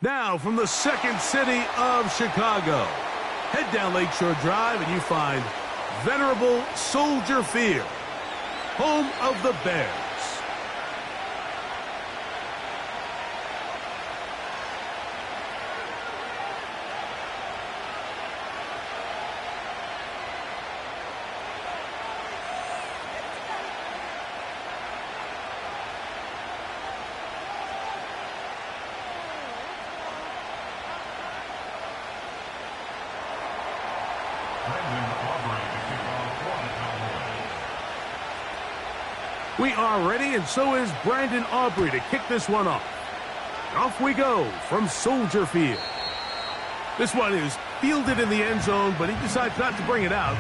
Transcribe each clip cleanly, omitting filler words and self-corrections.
Now, from the second city of Chicago, head down Lakeshore Drive and you find venerable Soldier Field, home of the Bears. We are ready, and so is Brandon Aubrey to kick this one off. Off we go from Soldier Field. This one is fielded in the end zone, but he decides not to bring it out,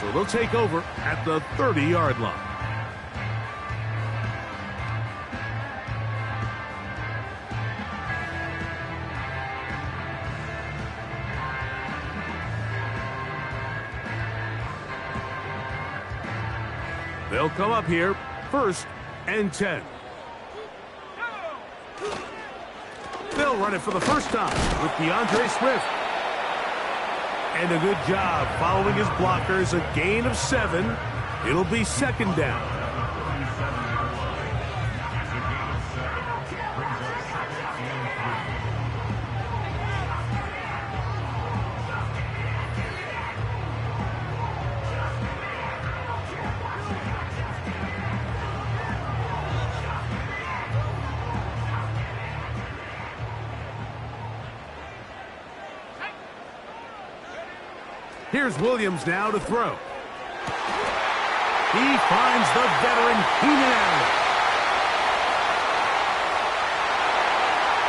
so they'll take over at the 30-yard line. They'll come up here. 1st and 10. They'll run it for the first time with DeAndre Swift. And a good job following his blockers. A gain of 7. It'll be 2nd down. Here's Williams now to throw. He finds the veteran Keenan Allen.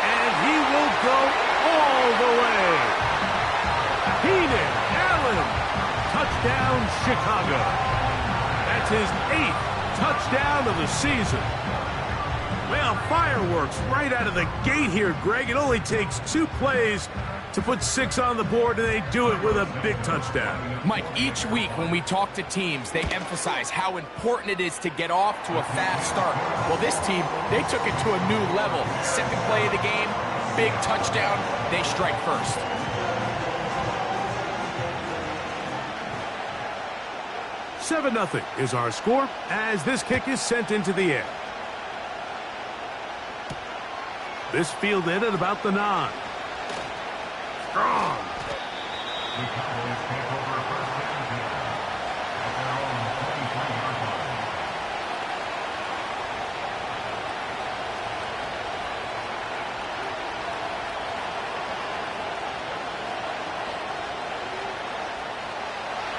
And he will go all the way. Keenan Allen. Touchdown, Chicago. That's his 8th touchdown of the season. Well, fireworks right out of the gate here, Greg. It only takes 2 plays to put 6 on the board, and they do it with a big touchdown. Mike, each week when we talk to teams, they emphasize how important it is to get off to a fast start. Well, this team, they took it to a new level. 2nd play of the game, big touchdown, they strike first. "7-0 is our score as this kick is sent into the air. This fielded at about the 9. Strong.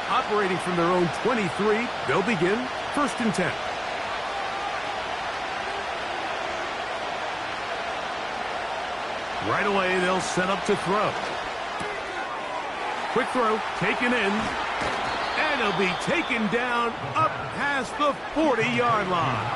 Operating from their own 23, they'll begin 1st and 10. Right away, they'll set up to throw. Quick throw, taken in, and he'll be taken down up past the 40-yard line.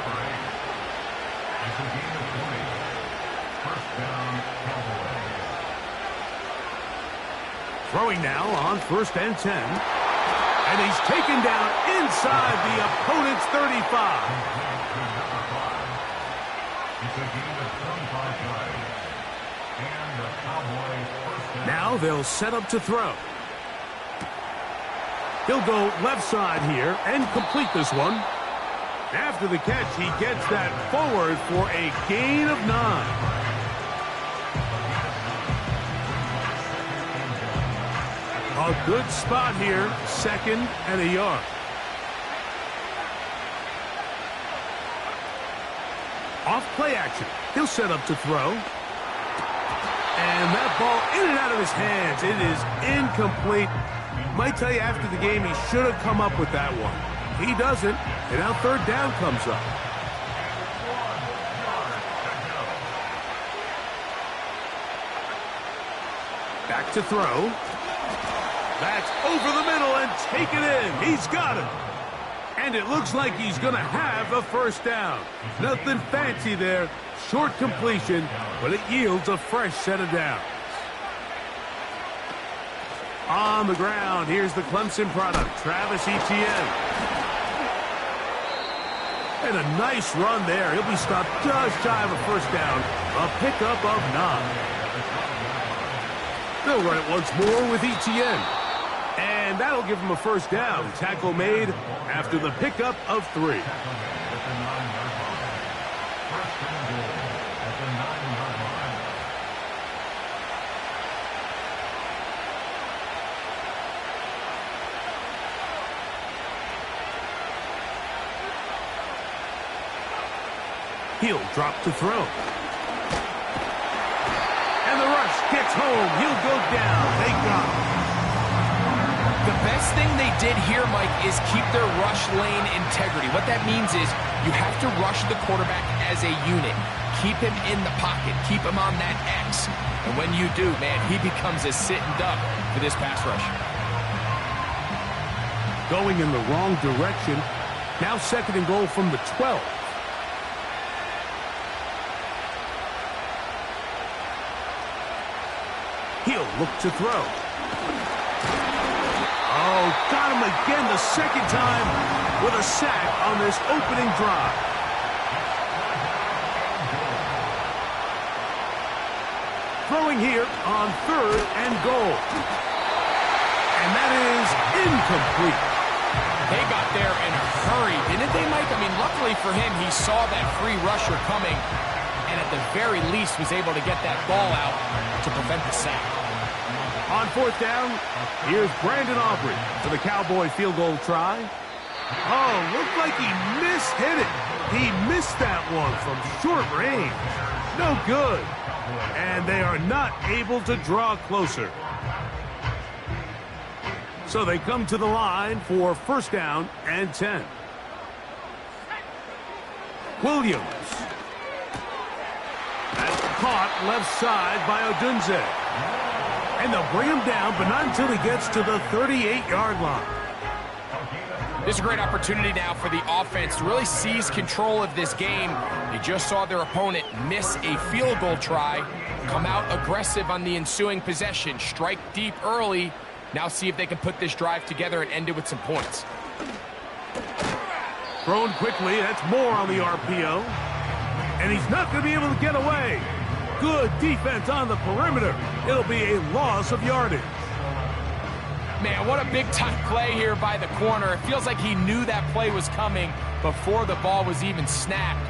Throwing now on 1st and 10. And he's taken down inside the opponent's 35. Now they'll set up to throw. He'll go left side here and complete this one. After the catch, he gets that forward for a gain of 9. A good spot here, 2nd and a yard. Off play action. He'll set up to throw. And that ball in and out of his hands. It is incomplete. Might tell you after the game he should have come up with that one. He doesn't, and now 3rd down comes up. Back to throw. That's over the middle and taken in. He's got it. And it looks like he's going to have a 1st down. Nothing fancy there. Short completion, but it yields a fresh set of downs. On the ground, here's the Clemson product, Travis Etienne. And a nice run there. He'll be stopped just shy of a 1st down. A pickup of 9. They'll run it once more with Etienne. And that'll give him a first down. Tackle made after the pickup of 3. He'll drop to throw. And the rush gets home. He'll go down. They got him. The best thing they did here, Mike, is keep their rush lane integrity. What that means is you have to rush the quarterback as a unit. Keep him in the pocket. Keep him on that X. And when you do, man, he becomes a sitting duck for this pass rush. Going in the wrong direction. Now 2nd and goal from the 12. He'll look to throw. Oh, got him again the 2nd time with a sack on this opening drive. Throwing here on 3rd and goal. And that is incomplete. They got there in a hurry, didn't they, Mike? I mean, luckily for him, he saw that free rusher coming, and at the very least was able to get that ball out to prevent the sack. On 4th down, here's Brandon Aubrey for the Cowboy field goal try. Oh, looked like he mishit it. He missed that one from short range. No good. And they are not able to draw closer. So they come to the line for 1st down and 10. Williams. That's caught left side by Odunze. And they'll bring him down, but not until he gets to the 38-yard line. This is a great opportunity now for the offense to really seize control of this game. They just saw their opponent miss a field goal try, come out aggressive on the ensuing possession, strike deep early. Now see if they can put this drive together and end it with some points. Thrown quickly, that's more on the RPO. And he's not going to be able to get away. Good defense on the perimeter. It'll be a loss of yardage. Man, what a big-time play here by the corner. It feels like he knew that play was coming before the ball was even snapped.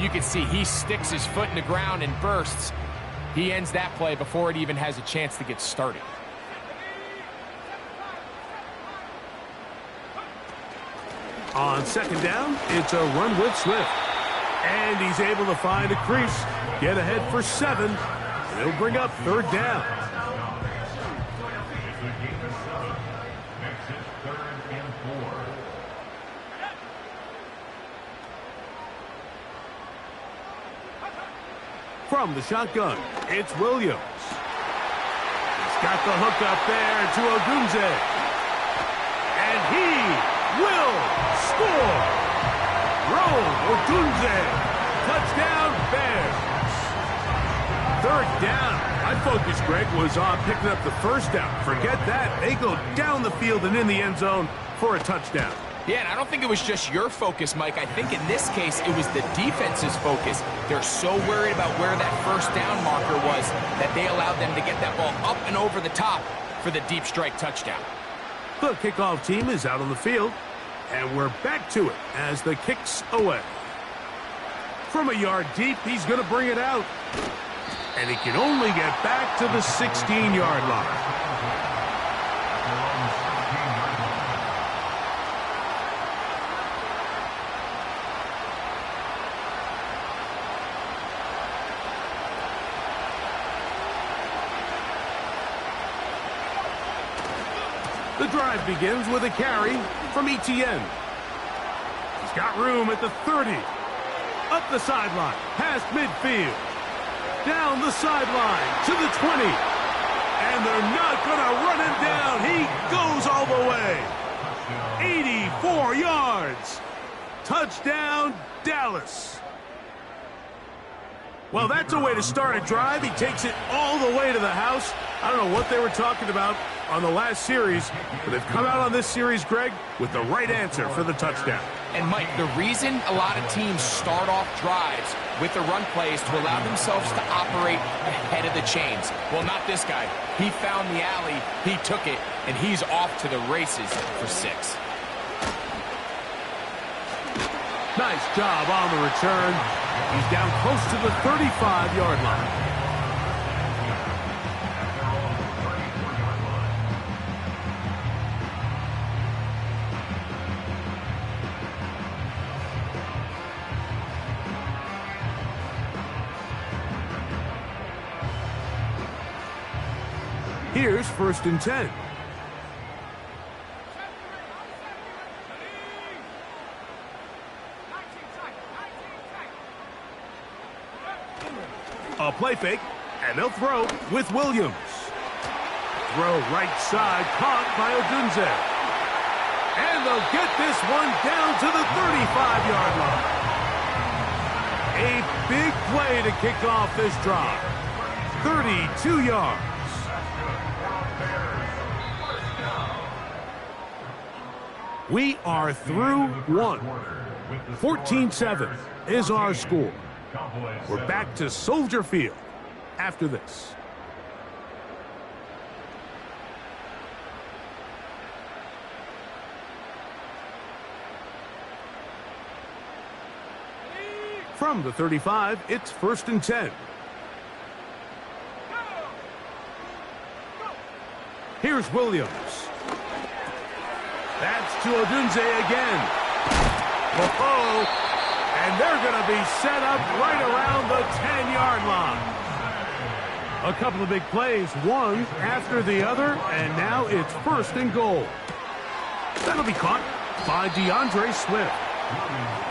You can see he sticks his foot in the ground and bursts. He ends that play before it even has a chance to get started. On 2nd down, it's a run with Swift. And he's able to find a crease, get ahead for 7. He'll bring up 3rd down. From the shotgun, it's Williams. He's got the hook up there to Odunze. And he will score. Roll Odunze. Touchdown, Bears. 3rd down. My focus, Greg, was on picking up the 1st down. Forget that. They go down the field and in the end zone for a touchdown. Yeah, and I don't think it was just your focus, Mike. I think in this case, it was the defense's focus. They're so worried about where that 1st down marker was that they allowed them to get that ball up and over the top for the deep strike touchdown. The kickoff team is out on the field, and we're back to it as the kick's away. From a yard deep, he's going to bring it out. And he can only get back to the 16-yard line. The drive begins with a carry from Etienne. He's got room at the 30. Up the sideline, past midfield. Down the sideline to the 20. And they're not going to run him down. He goes all the way. 84 yards. Touchdown, Dallas. Well, that's a way to start a drive. He takes it all the way to the house. I don't know what they were talking about on the last series, but they've come out on this series, Greg, with the right answer for the touchdown. And Mike, the reason a lot of teams start off drives with the run plays to allow themselves to operate ahead of the chains. Well, not this guy. He found the alley, he took it, and he's off to the races for 6. Nice job on the return. He's down close to the 35-yard line. Here's 1st and 10. A play fake, and they'll throw with Williams. Throw right side, caught by Odunze. And they'll get this one down to the 35-yard line. A big play to kick off this drive. 32 yards. We are through one. 14-7 is our score. We're back to Soldier Field after this. From the 35, it's 1st and 10. Here's Williams. That's to Odunze again. Oh, and they're going to be set up right around the 10-yard line. A couple of big plays, one after the other, and now it's 1st and goal. That'll be caught by DeAndre Swift.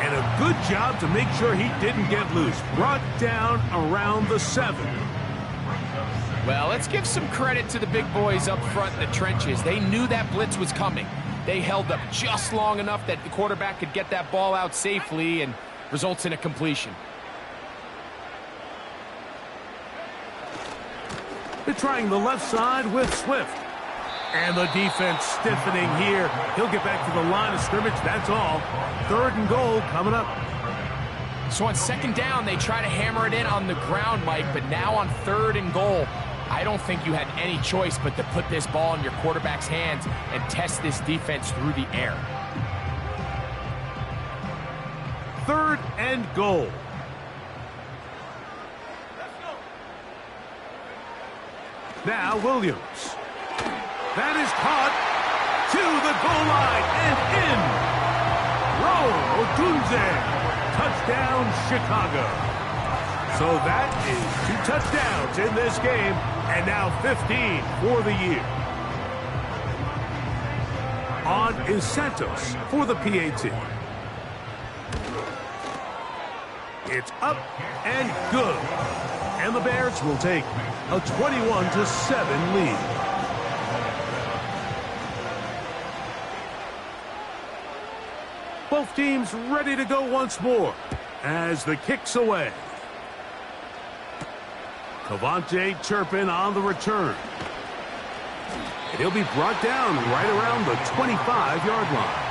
And a good job to make sure he didn't get loose. Brought down around the 7. Well, let's give some credit to the big boys up front in the trenches. They knew that blitz was coming. They held up just long enough that the quarterback could get that ball out safely and results in a completion. They're trying the left side with Swift. And the defense stiffening here. He'll get back to the line of scrimmage, that's all. 3rd and goal coming up. So on 2nd down, they try to hammer it in on the ground, Mike, but now on 3rd and goal, I don't think you had any choice but to put this ball in your quarterback's hands and test this defense through the air. 3rd and goal. Now Williams. That is caught to the goal line and in. Roll Odunze. Touchdown, Chicago. So that is 2 touchdowns in this game, and now 15 for the year. On is Santos for the PAT. It's up and good. And the Bears will take a 21-7 lead. Both teams ready to go once more as the kick's away. Cavante Turpin on the return. And he'll be brought down right around the 25-yard line.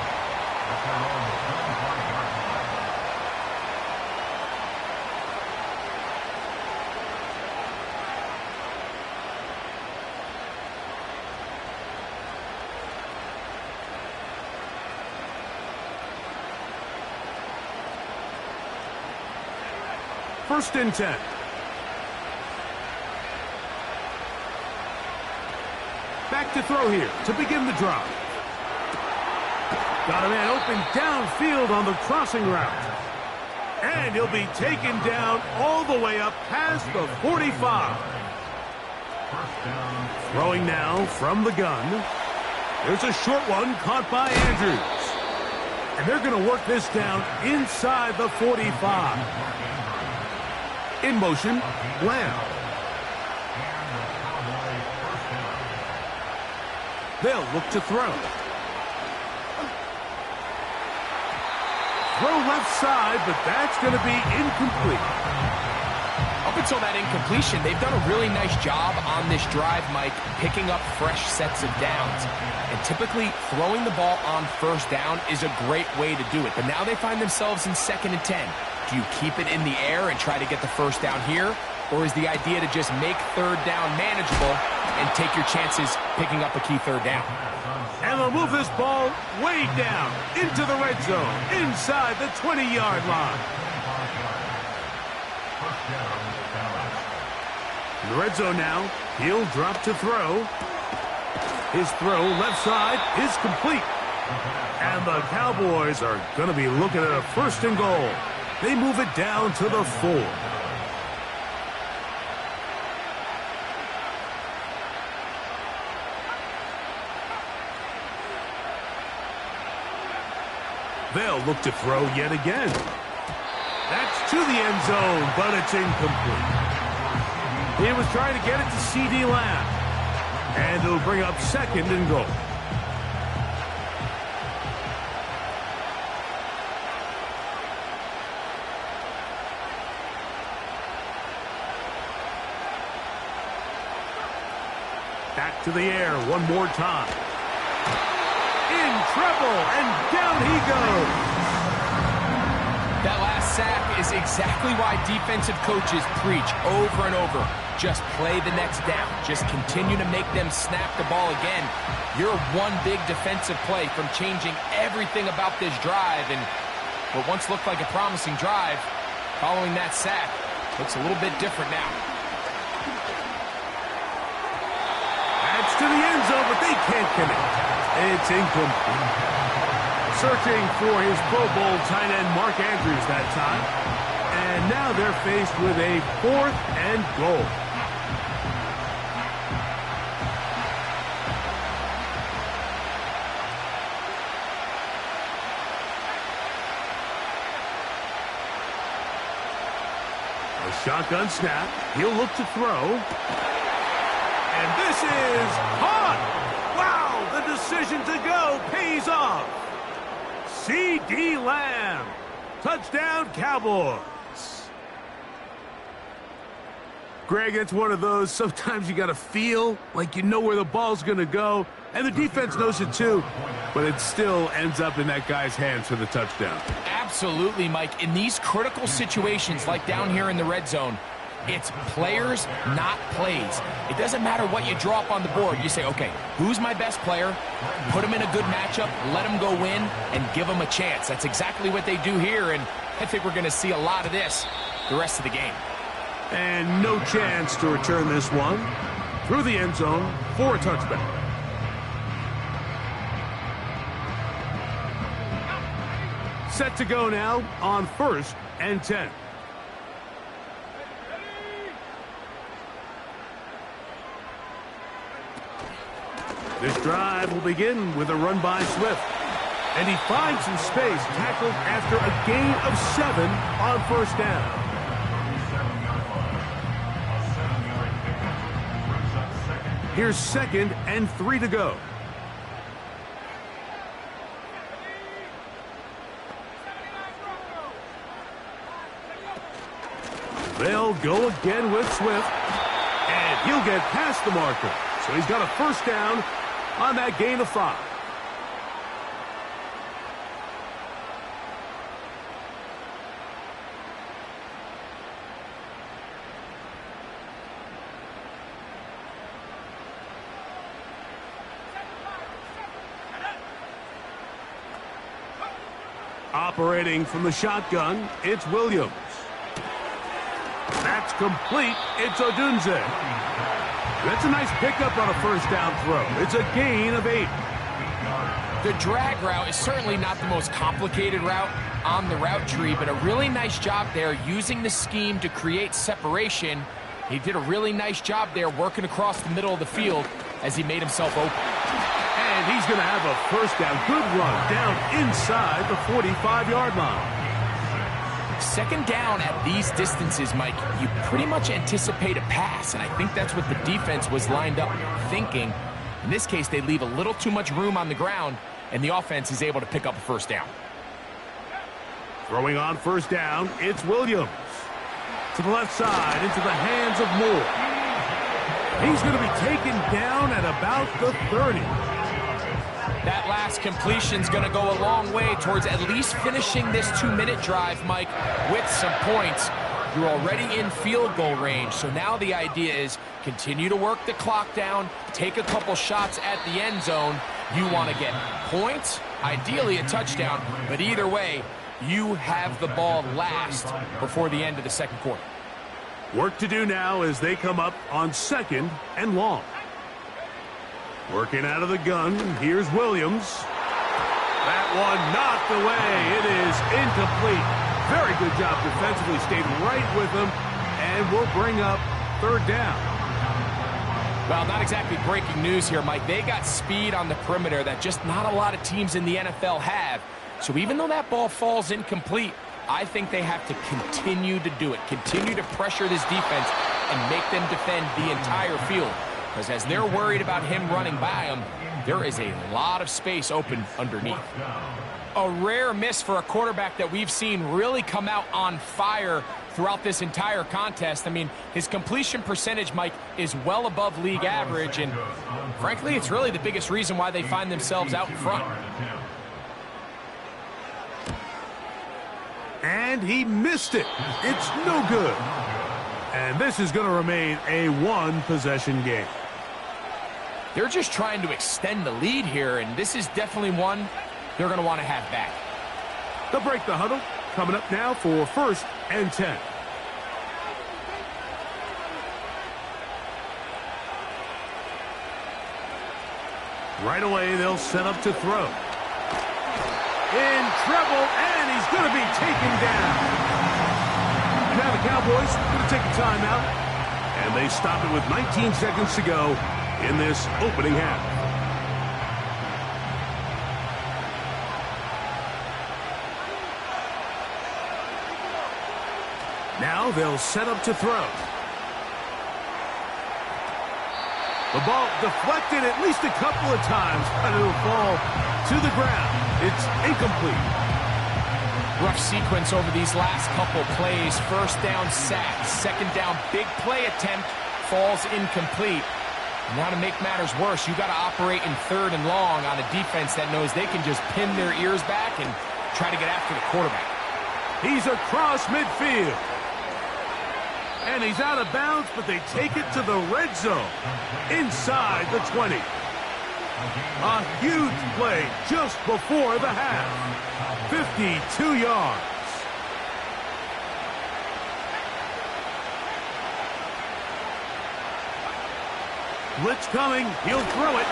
First and 10. Back to throw here to begin the drive. Got a man open downfield on the crossing route. And he'll be taken down all the way up past the 45. Throwing now from the gun. There's a short one caught by Andrews. And they're going to work this down inside the 45. In motion, Lamb. They'll look to throw. Throw left side, but that's going to be incomplete. Up until that incompletion, they've done a really nice job on this drive, Mike, picking up fresh sets of downs. And typically, throwing the ball on first down is a great way to do it. But now they find themselves in 2nd and 10. Do you keep it in the air and try to get the first down here? Or is the idea to just make 3rd down manageable and take your chances picking up a key 3rd down? And they'll move this ball way down into the red zone, inside the 20-yard line. In the red zone now, he'll drop to throw. His throw left side is complete. And the Cowboys are going to be looking at a 1st and goal. They move it down to the 4. They'll look to throw yet again. That's to the end zone, but it's incomplete. He was trying to get it to C.D. Lamb. And it'll bring up 2nd and goal. Back to the air one more time. In trouble, and down he goes. That last sack is exactly why defensive coaches preach over and over. Just play the next down. Just continue to make them snap the ball again. You're one big defensive play from changing everything about this drive. And what once looked like a promising drive, following that sack, looks a little bit different now. That's to the end zone, but they can't connect. It's incomplete. Searching for his Pro Bowl tight end Mark Andrews that time. And now they're faced with a 4th and goal. A shotgun snap. He'll look to throw. And this is hot. Wow, the decision to go pays off. C.D. Lamb. Touchdown, Cowboys. Greg, it's one of those, sometimes you got to feel like you know where the ball's going to go, and the defense knows it too, but it still ends up in that guy's hands for the touchdown. Absolutely, Mike. In these critical situations, like down here in the red zone, it's players, not plays. It doesn't matter what you draw up on the board. You say, okay, who's my best player? Put him in a good matchup, let him go win, and give him a chance. That's exactly what they do here, and I think we're going to see a lot of this the rest of the game. And no chance to return this one through the end zone for a touchback. Set to go now on 1st and 10. This drive will begin with a run by Swift. And he finds some space, tackled after a gain of 7 on 1st down. Here's 2nd and 3 to go. They'll go again with Swift. And he'll get past the marker. So he's got a 1st down on that gain of 5. Operating from the shotgun, it's Williams. That's complete. It's Odunze. That's a nice pickup on a 1st down throw. It's a gain of 8. The drag route is certainly not the most complicated route on the route tree, but a really nice job there using the scheme to create separation. He did a really nice job there working across the middle of the field as he made himself open. And he's going to have a 1st down. Good run down inside the 45-yard line. 2nd down at these distances, Mike, you pretty much anticipate a pass, and I think that's what the defense was lined up thinking. In this case, they leave a little too much room on the ground, and the offense is able to pick up a 1st down. Throwing on 1st down, it's Williams. to the left side into the hands of Moore. He's going to be taken down at about the 30. That last completion's going to go a long way towards at least finishing this 2-minute drive, Mike, with some points. You're already in field goal range, so now the idea is continue to work the clock down, take a couple shots at the end zone. You want to get points, ideally a touchdown, but either way, you have the ball last before the end of the second quarter. Work to do now as they come up on 2nd and long. Working out of the gun, here's Williams. That one knocked away. It is incomplete. Very good job defensively. Stayed right with him, and will bring up 3rd down. Well, not exactly breaking news here, Mike. They got speed on the perimeter that just not a lot of teams in the NFL have. So even though that ball falls incomplete, I think they have to continue to do it. Continue to pressure this defense and make them defend the entire field. Because as they're worried about him running by them, there is a lot of space open underneath. A rare miss for a quarterback that we've seen really come out on fire throughout this entire contest. I mean, his completion percentage, Mike, is well above league average, and frankly, it's really the biggest reason why they find themselves out in front. And he missed it. It's no good. And this is going to remain a 1-possession game. They're just trying to extend the lead here, and this is definitely one they're going to want to have back. They'll break the huddle. Coming up now for 1st and 10. Right away, they'll set up to throw. In trouble, and he's going to be taken down. Now the Cowboys going to take a timeout, and they stop it with 19 seconds to go in this opening half. Now they'll set up to throw. The ball deflected at least a couple of times, but it'll fall to the ground. It's incomplete. Rough sequence over these last couple plays. 1st down sack, 2nd down big play attempt, falls incomplete. Now to make matters worse, you got to operate in 3rd and long on a defense that knows they can just pin their ears back and try to get after the quarterback. He's across midfield. And he's out of bounds, but they take it to the red zone inside the 20. A huge play just before the half. 52 yards. Blitz coming. He'll throw it.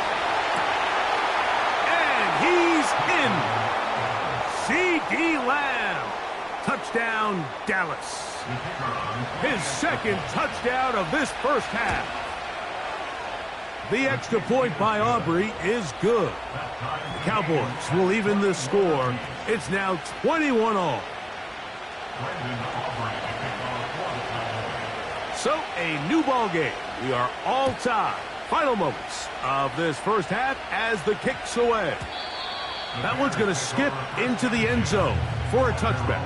And he's in. C.D. Lamb. Touchdown, Dallas. His 2nd touchdown of this 1st half. The extra point by Aubrey is good. The Cowboys will even the score. It's now 21-all. So, a new ball game. We are all tied. Final moments of this 1st half as the kick's away. That one's going to skip into the end zone for a touchback.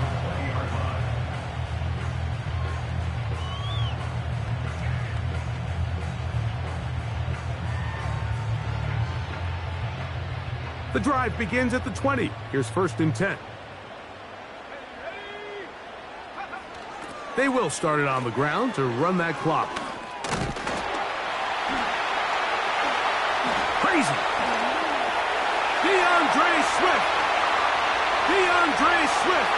The drive begins at the 20. Here's 1st and 10. They will start it on the ground to run that clock. Crazy. DeAndre Swift. DeAndre Swift.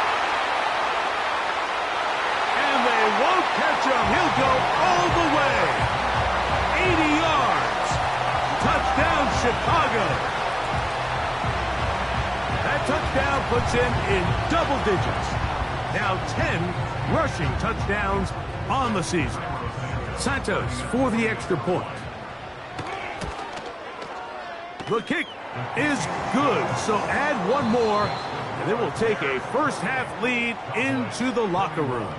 And they won't catch him. He'll go all the way. 80 yards. Touchdown, Chicago. That touchdown puts him in double digits. Now 10 rushing touchdowns on the season. Santos for the extra point. The kick is good, so add one more, and it will take a 1st half lead into the locker room.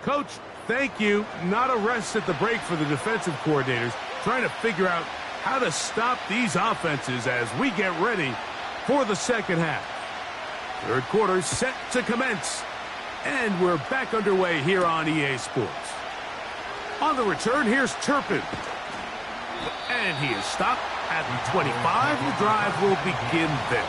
Coach, Thank you. Not a rest at the break for the defensive coordinators, trying to figure out how to stop these offenses as we get ready for the second half. Third quarter set to commence. And we're back underway here on EA Sports. On the return, here's Turpin. And he is stopped at the 25. The drive will begin there.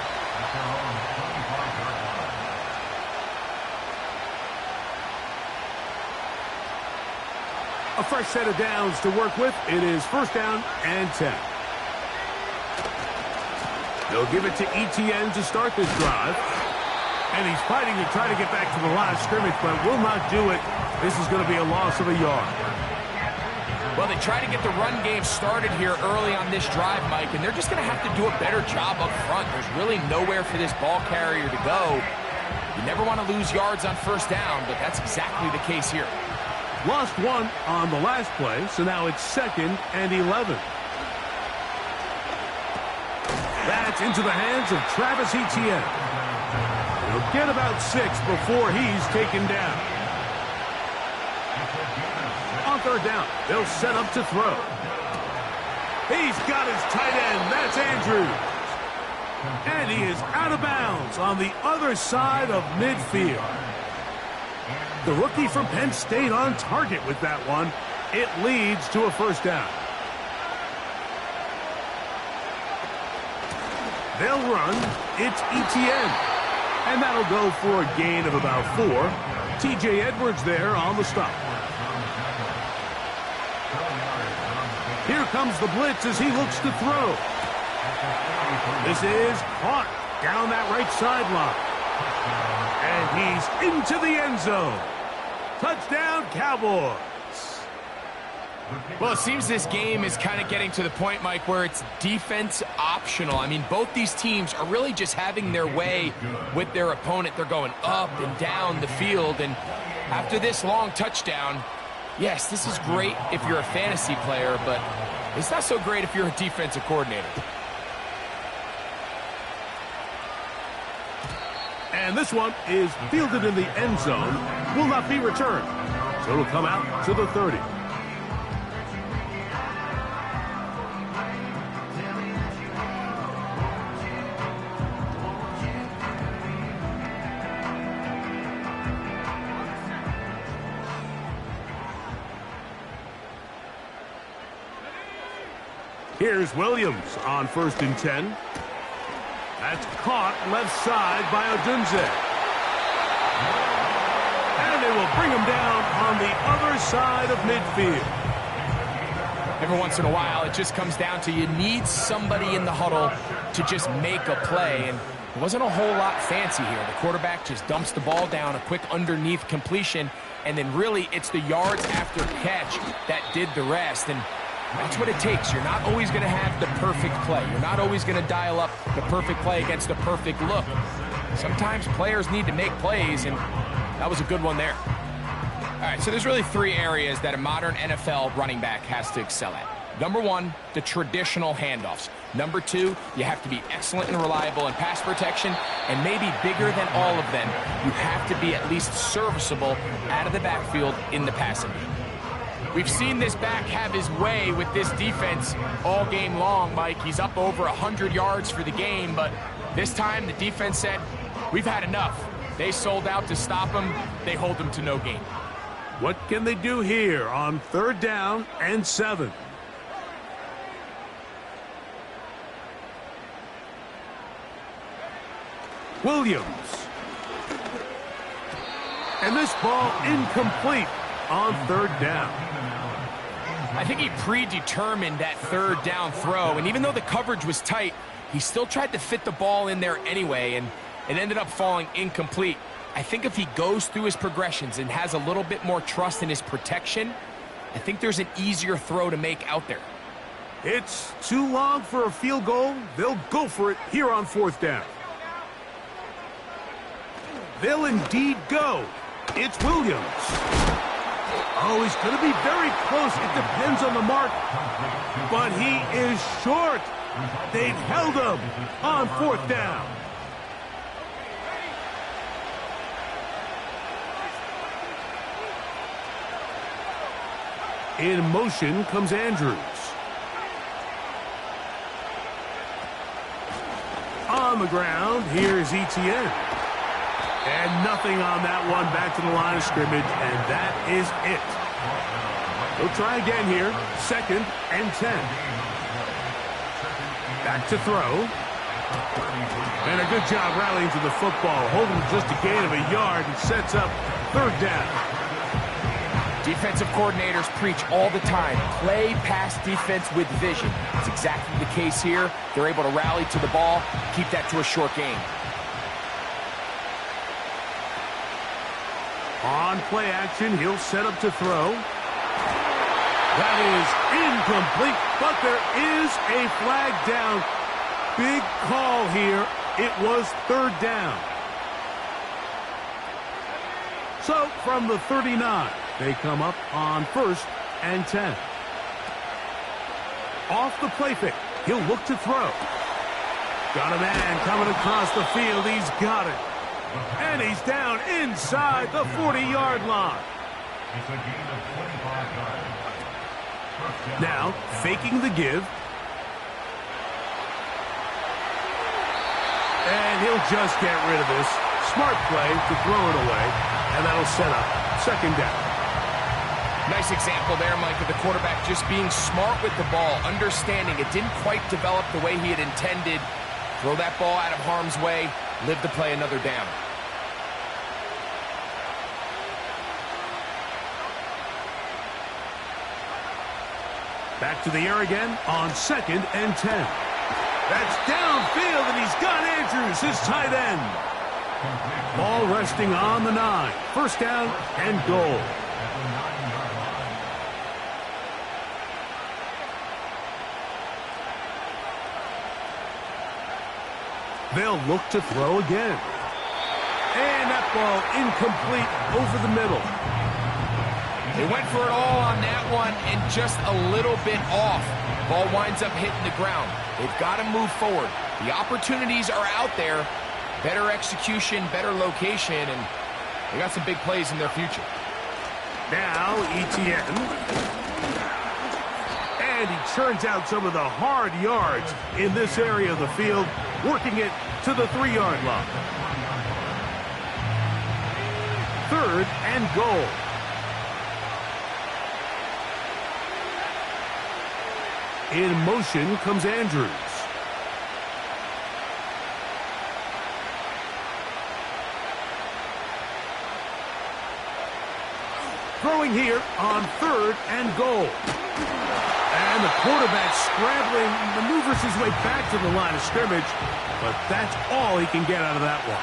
A fresh set of downs to work with. It is first down and 10. They'll give it to Etienne to start this drive. And he's fighting to try to get back to the line of scrimmage, but will not do it. This is going to be a loss of a yard. Well, they try to get the run game started here early on this drive, Mike, and they're just going to have to do a better job up front. There's really nowhere for this ball carrier to go. You never want to lose yards on first down, but that's exactly the case here. Lost one on the last play, so now it's 2nd and 11. That's into the hands of Travis Etienne. He'll get about 6 before he's taken down. On third down, they'll set up to throw. He's got his tight end. That's Andrews. And he is out of bounds on the other side of midfield. The rookie from Penn State on target with that one. It leads to a first down. They'll run. It's Etienne. And that'll go for a gain of about 4. T.J. Edwards there on the stop. Here comes the blitz as he looks to throw. This is caught down that right sideline. And he's into the end zone. Touchdown, Cowboys. Well, it seems this game is kind of getting to the point, Mike, where it's defense optional. I mean, both these teams are really just having their way with their opponent. They're going up and down the field. And after this long touchdown, yes, this is great if you're a fantasy player, but it's not so great if you're a defensive coordinator. And this one is fielded in the end zone. Will not be returned. So it'll come out to the 30. Here's Williams on 1st and 10. That's caught left side by Odunze. And they will bring him down on the other side of midfield. Every once in a while, it just comes down to you need somebody in the huddle to just make a play. And it wasn't a whole lot fancy here. The quarterback just dumps the ball down, a quick underneath completion, and then really it's the yards after catch that did the rest. And that's what it takes. You're not always going to have the perfect play. You're not always going to dial up the perfect play against the perfect look. Sometimes players need to make plays, and that was a good one there. All right, so there's really 3 areas that a modern NFL running back has to excel at. Number 1, the traditional handoffs. Number 2, you have to be excellent and reliable in pass protection, and maybe bigger than all of them, you have to be at least serviceable out of the backfield in the passing game. We've seen this back have his way with this defense all game long, Mike. He's up over 100 yards for the game, but this time the defense said, we've had enough. They sold out to stop him. They hold him to no gain. What can they do here on 3rd down and 7? Williams. And this ball incomplete on 3rd down. I think he predetermined that 3rd down throw, and even though the coverage was tight, he still tried to fit the ball in there anyway, and it ended up falling incomplete. I think if he goes through his progressions and has a little bit more trust in his protection, I think there's an easier throw to make out there. It's too long for a field goal. They'll go for it here on 4th down. They'll indeed go. It's Williams. Oh, he's going to be very close. It depends on the mark. But he is short. They've held him on 4th down. In motion comes Andrews. On the ground, here's Etienne. And nothing on that one, back to the line of scrimmage, and that is it. They'll try again here, 2nd and 10. Back to throw. And a good job rallying to the football, holding just a gain of a yard and sets up 3rd down. Defensive coordinators preach all the time, play pass defense with vision. It's exactly the case here. They're able to rally to the ball, keep that to a short gain. On play action, he'll set up to throw. That is incomplete, but there is a flag down. Big call here. It was 3rd down. So from the 39, they come up on 1st and 10. Off the play fake, he'll look to throw. Got a man coming across the field. He's got it. And he's down inside the 40-yard line. It's a gain of 25 yards. Now, faking the give. And he'll just get rid of this. Smart play to throw it away. And that'll set up 2nd down. Nice example there, Mike, of the quarterback just being smart with the ball, understanding it didn't quite develop the way he had intended. Throw that ball out of harm's way, live to play another down. Back to the air again on 2nd and 10. That's downfield, and he's got Andrews, his tight end. Ball resting on the 9. 1st down and goal. They'll look to throw again. And that ball incomplete over the middle. They went for it all on that one and just a little bit off. Ball winds up hitting the ground. They've got to move forward. The opportunities are out there. Better execution, better location, and they got some big plays in their future. Now Etienne. And he churns out some of the hard yards in this area of the field, working it to the 3-yard line. 3rd and goal. In motion comes Andrews. Throwing here on 3rd and goal. And the quarterback scrambling, maneuvers his way back to the line of scrimmage, but that's all he can get out of that one.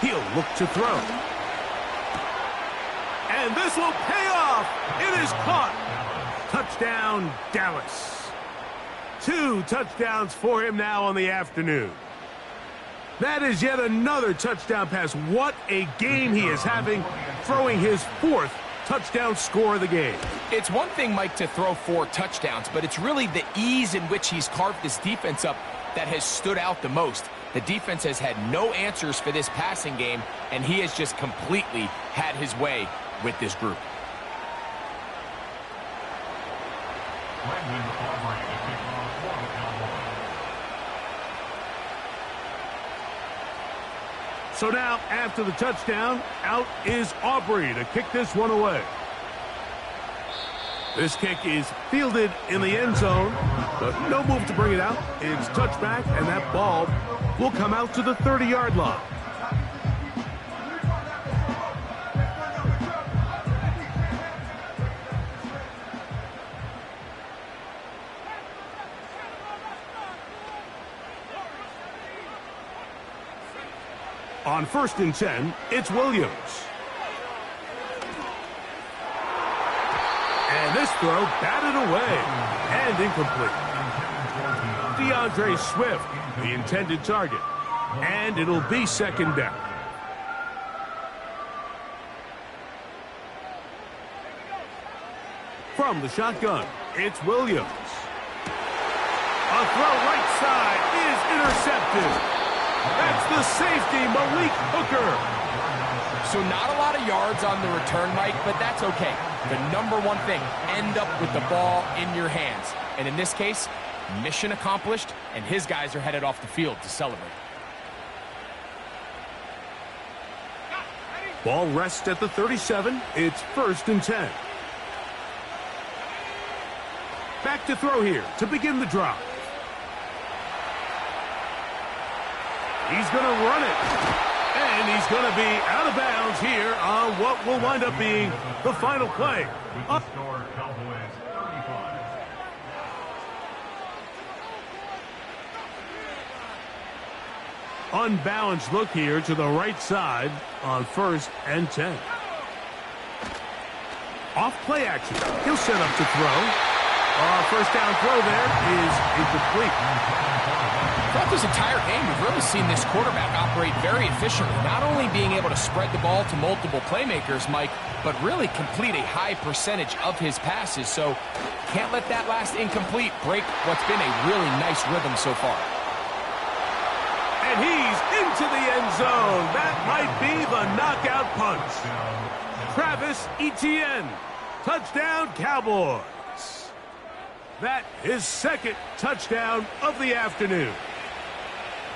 He'll look to throw. And this will pay off. It is caught. Touchdown, Dallas. 2 touchdowns for him now on the afternoon. That is yet another touchdown pass. What a game he is having, throwing his 4th touchdown score of the game. It's one thing, Mike, to throw 4 touchdowns, but it's really the ease in which he's carved this defense up that has stood out the most. The defense has had no answers for this passing game, and he has just completely had his way with this group. So now, after the touchdown, out is Aubrey to kick this one away. This kick is fielded in the end zone, but no move to bring it out. It's touchback, and that ball will come out to the 30-yard line. On 1st and 10, it's Williams. And this throw batted away and incomplete. DeAndre Swift, the intended target. And it'll be 2nd down. From the shotgun, it's Williams. A The throw right side is intercepted. That's the safety, Malik Hooker. So not a lot of yards on the return, Mike, but that's okay. The number one thing, end up with the ball in your hands. And in this case, mission accomplished, and his guys are headed off the field to celebrate. Ball rests at the 37. It's 1st and 10. Back to throw here to begin the drive. He's going to run it. And he's going to be out of bounds here on what will wind up being the final play. With the score, Cowboys 35. Unbalanced look here to the right side on 1st and 10. Off play action. He'll set up to throw. First down throw there is incomplete. Throughout this entire game, we've really seen this quarterback operate very efficiently, not only being able to spread the ball to multiple playmakers, Mike, but really complete a high percentage of his passes. So can't let that last incomplete break what's been a really nice rhythm so far. And he's into the end zone. That might be the knockout punch. Travis Etienne. Touchdown, Cowboys. That is 2nd touchdown of the afternoon.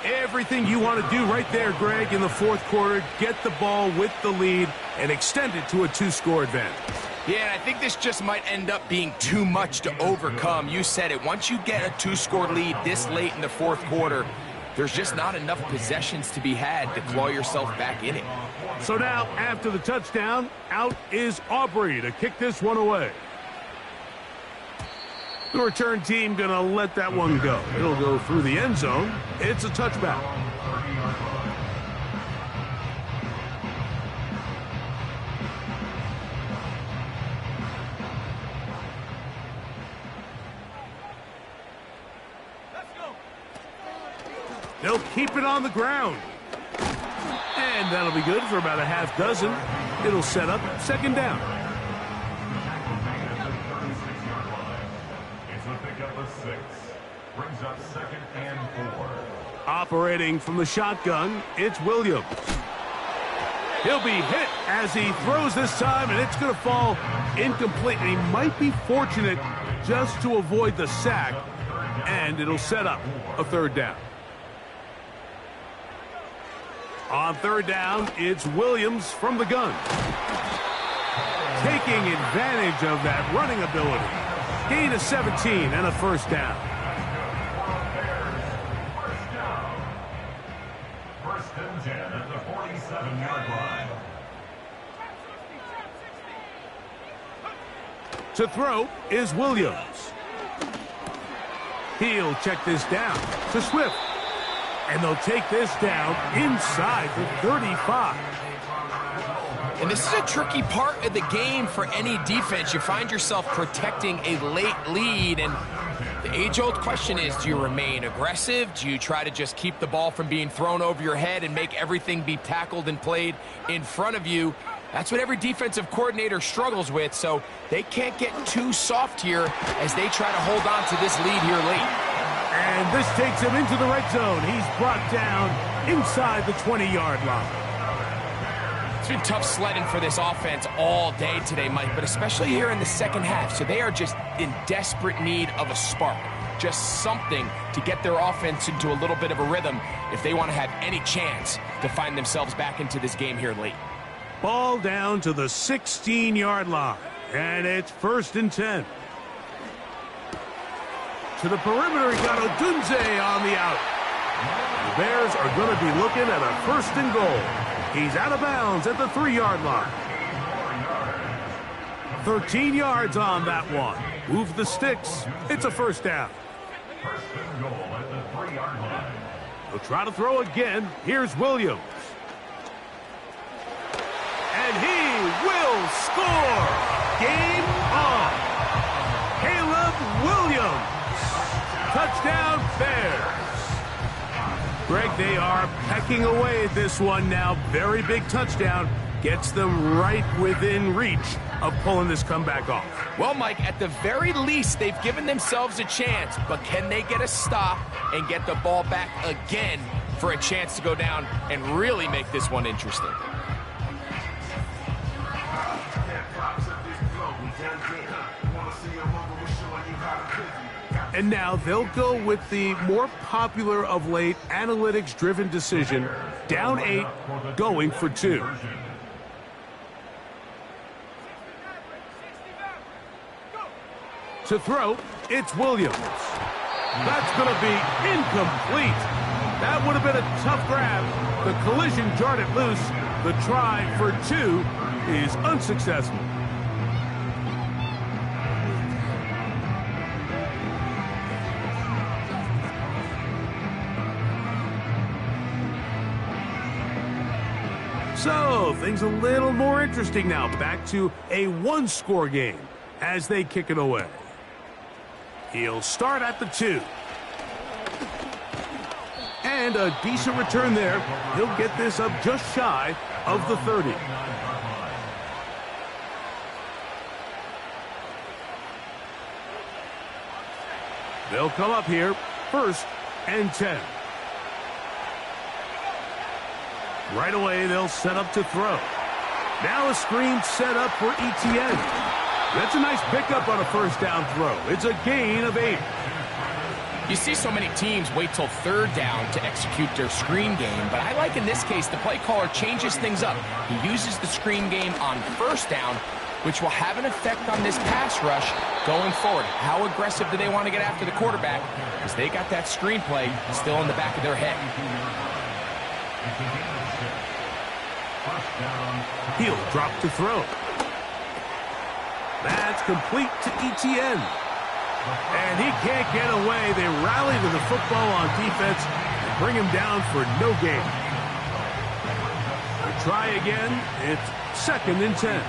Everything you want to do right there, Greg, in the 4th quarter, get the ball with the lead and extend it to a 2-score advantage. Yeah, I think this just might end up being too much to overcome. You said it. Once you get a 2-score lead this late in the 4th quarter, there's just not enough possessions to be had to claw yourself back in it. So now, after the touchdown, out is Aubrey to kick this one away. The return team going to let that one go. It'll go through the end zone. It's a touchback. They'll keep it on the ground. And that'll be good for about a half dozen. It'll set up 2nd down. Brings up 2nd and 4. Operating from the shotgun, it's Williams. He'll be hit as he throws this time, and it's going to fall incomplete. And he might be fortunate just to avoid the sack, and it'll set up a 3rd down. On 3rd down, it's Williams from the gun. Taking advantage of that running ability. Gain of 17 and a 1st down. 1st and 10 at the 47-yard line. To throw is Williams. He'll check this down to Swift. And they'll take this down inside the 35. And this is a tricky part of the game for any defense. You find yourself protecting a late lead, and the age-old question is, do you remain aggressive? Do you try to just keep the ball from being thrown over your head and make everything be tackled and played in front of you? That's what every defensive coordinator struggles with, so they can't get too soft here as they try to hold on to this lead here late. And this takes him into the red zone. He's brought down inside the 20-yard line. It's been tough sledding for this offense all day today, Mike, but especially here in the 2nd half. So they are just in desperate need of a spark, just something to get their offense into a little bit of a rhythm if they want to have any chance to find themselves back into this game here late. Ball down to the 16-yard line, and it's 1st and 10. To the perimeter, he got Odunze on the out. The Bears are going to be looking at a 1st and goal. He's out of bounds at the 3-yard line. 13 yards on that one. Move the sticks. It's a 1st down. 1st and goal at the 3-yard line. He'll try to throw again. Here's Williams. And he will score. Game on. Caleb Williams. Touchdown, Bears. Greg, they are pecking away at this one now. Very big touchdown. Gets them right within reach of pulling this comeback off? Well, Mike, at the very least, they've given themselves a chance, but can they get a stop and get the ball back again for a chance to go down and really make this one interesting? And now they'll go with the more popular of late analytics-driven decision, down 8, going for 2. To throw, it's Williams. That's going to be incomplete. That would have been a tough grab. The collision jarred it loose. The try for 2 is unsuccessful. So, things a little more interesting now. Back to a 1-score game as they kick it away. He'll start at the 2. And a decent return there. He'll get this up just shy of the 30. They'll come up here, 1st and 10. Right away, they'll set up to throw. Now a screen set up for Etienne. That's a nice pickup on a 1st down throw. It's a gain of 8. You see so many teams wait till 3rd down to execute their screen game, but I like in this case the play caller changes things up. He uses the screen game on 1st down, which will have an effect on this pass rush going forward. How aggressive do they want to get after the quarterback? Because they got that screen play still in the back of their head. He'll drop to throw. That's complete to Etienne. And he can't get away. They rally to the football on defense and bring him down for no gain. They try again. It's 2nd and 10.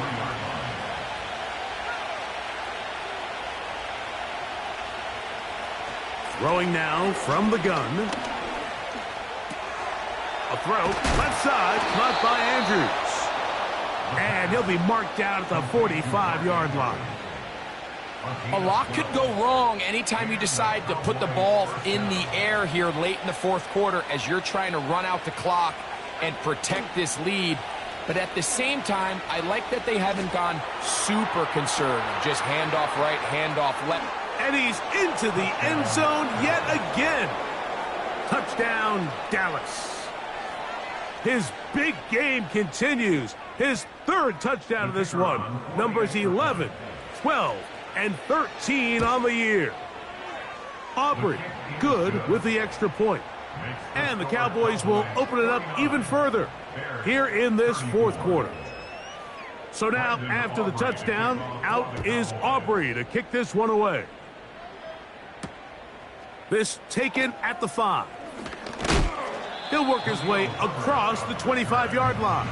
Throwing now from the gun. A throw, left side, caught by Andrews. And he'll be marked down at the 45-yard line. A lot could go wrong anytime you decide to put the ball in the air here late in the 4th quarter as you're trying to run out the clock and protect this lead. But at the same time, I like that they haven't gone super conservative. Just handoff right, handoff left. And he's into the end zone yet again. Touchdown, Dallas. His big game continues. His 3rd touchdown of this one. Numbers 11, 12, and 13 on the year. Aubrey, good with the extra point. And the Cowboys will open it up even further here in this 4th quarter. So now, after the touchdown, out is Aubrey to kick this one away. This taken at the 5. He'll work his way across the 25-yard line.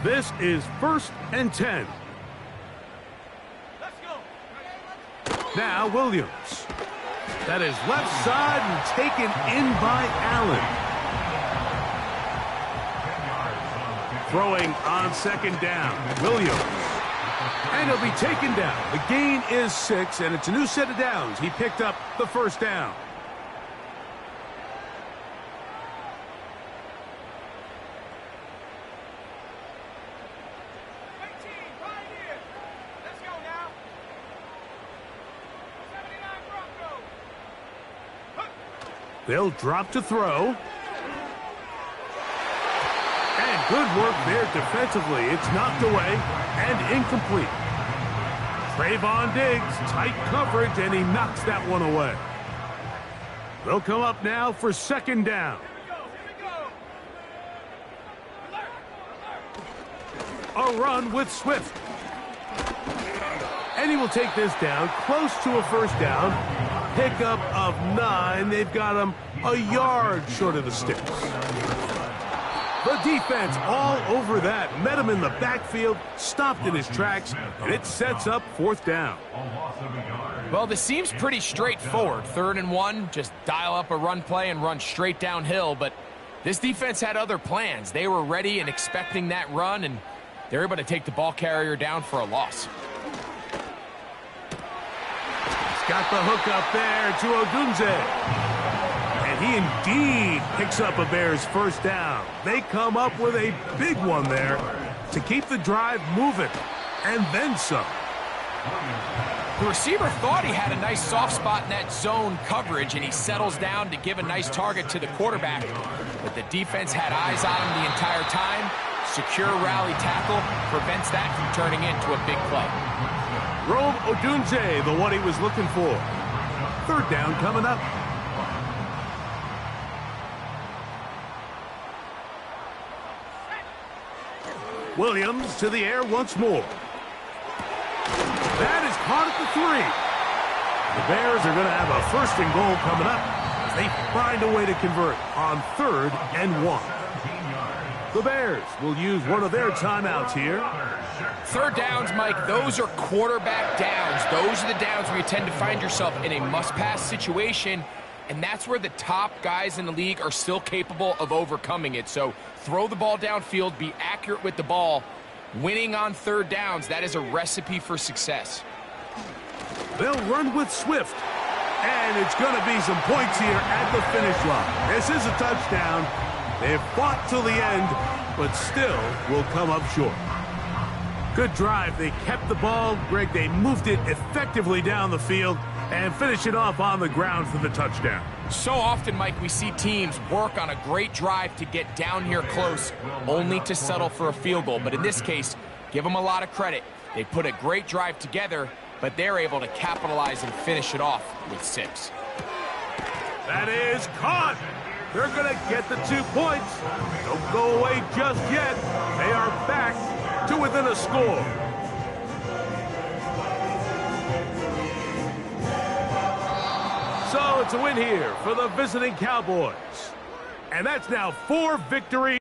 This is 1st and 10. Let's go. Now Williams. That is left side and taken in by Allen. Throwing on 2nd down. Williams. And he'll be taken down. The gain is 6, and it's a new set of downs. He picked up the 1st down. They'll drop to throw. And good work there defensively. It's knocked away and incomplete. Trayvon Diggs, tight coverage, and he knocks that one away. They'll come up now for 2nd down. A run with Swift. And he will take this down close to a 1st down. Pickup of 9. They've got him a yard short of the sticks. The defense all over that. Met him in the backfield, stopped in his tracks, and it sets up 4th down. Well, this seems pretty straightforward. 3rd and 1, just dial up a run play and run straight downhill. But this defense had other plans. They were ready and expecting that run, and they're able to take the ball carrier down for a loss. He's got the hook up there to Odunze. And he indeed picks up a Bears 1st down. They come up with a big one there to keep the drive moving, and then some. The receiver thought he had a nice soft spot in that zone coverage, and he settles down to give a nice target to the quarterback. But the defense had eyes on him the entire time. Secure rally tackle prevents that from turning into a big play. Rome Odunze, the one he was looking for. 3rd down coming up. Williams to the air once more. That is caught at the 3. The Bears are going to have a 1st and goal coming up as they find a way to convert on 3rd and 1. The Bears will use one of their timeouts here. 3rd downs, Mike, those are quarterback downs. Those are the downs where you tend to find yourself in a must-pass situation, and that's where the top guys in the league are still capable of overcoming it. So throw the ball downfield, be accurate with the ball. Winning on 3rd downs, that is a recipe for success. They'll run with Swift, and it's going to be some points here at the finish line. This is a touchdown. They've fought till the end, but still will come up short. Good drive. They kept the ball. Greg, they moved it effectively down the field and finish it off on the ground for the touchdown. So often, Mike, we see teams work on a great drive to get down here close, only to settle for a field goal. But in this case, give them a lot of credit. They put a great drive together, but they're able to capitalize and finish it off with 6. That is caught. They're going to get the 2 points. Don't go away just yet. They are back to within a score. So it's a win here for the visiting Cowboys. And that's now 4 victories.